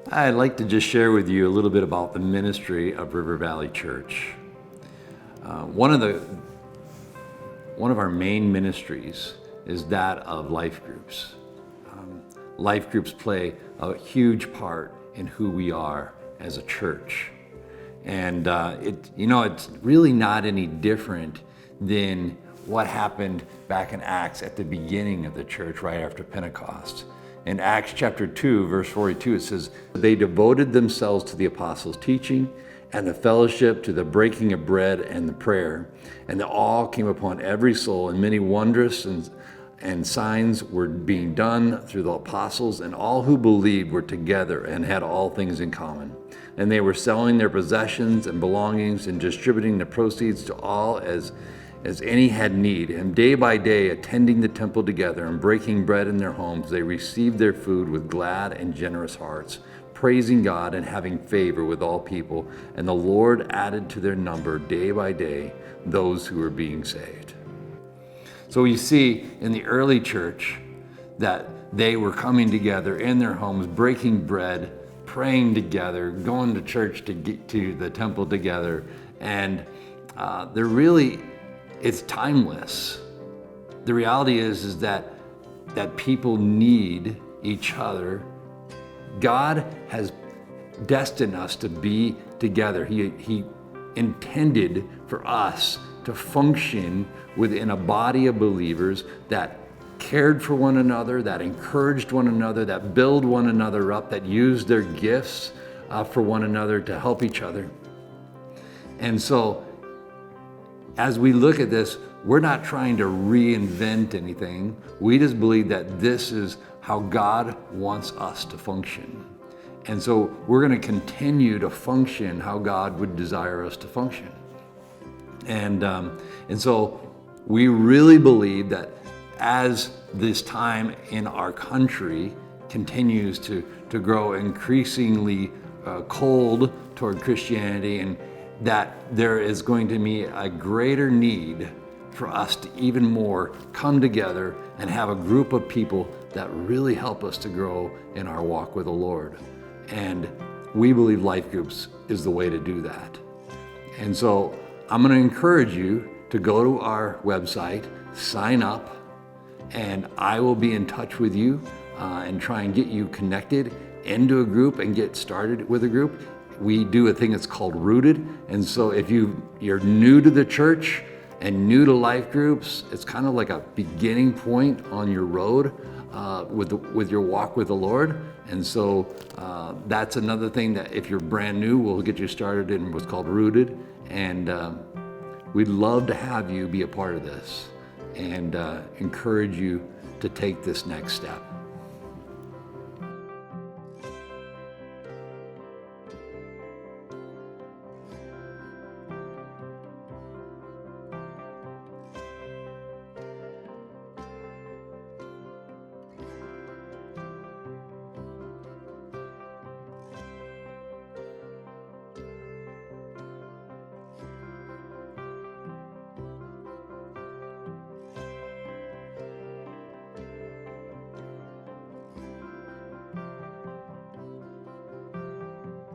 I'd like to just share with you a little bit about the ministry of River Valley Church. One of our main ministries is that of life groups. Life groups play a huge part in who we are as a church. And it's really not any different than what happened back in Acts at the beginning of the church right after Pentecost. In Acts chapter 2, verse 42, it says, "They devoted themselves to the apostles' teaching and the fellowship, to the breaking of bread and the prayer. And the awe came upon every soul, and many wondrous and signs were being done through the apostles, and all who believed were together and had all things in common. And they were selling their possessions and belongings and distributing the proceeds to all as any had need. And day by day, attending the temple together and breaking bread in their homes, they received their food with glad and generous hearts, praising God and having favor with all people. And the Lord added to their number day by day those who were being saved." So you see in the early church that they were coming together in their homes, breaking bread, praying together, going to church to get to the temple together. And it's timeless. The reality is that people need each other. God has destined us to be together. He intended for us to function within a body of believers that cared for one another, that encouraged one another, that build one another up, that used their gifts for one another to help each other. And so, as we look at this, we're not trying to reinvent anything. We just believe that this is how God wants us to function. And so we're going to continue to function how God would desire us to function. And so we really believe that as this time in our country continues to grow increasingly cold toward Christianity, and that there is going to be a greater need for us to even more come together and have a group of people that really help us to grow in our walk with the Lord. And we believe life groups is the way to do that. And so I'm going to encourage you to go to our website, sign up, and I will be in touch with you and try and get you connected into a group and get started with a group. We do a thing that's called Rooted. And so if you're new to the church and new to life groups, it's kind of like a beginning point on your road with your walk with the Lord. And so that's another thing that if you're brand new, we'll get you started in what's called Rooted. And we'd love to have you be a part of this and encourage you to take this next step.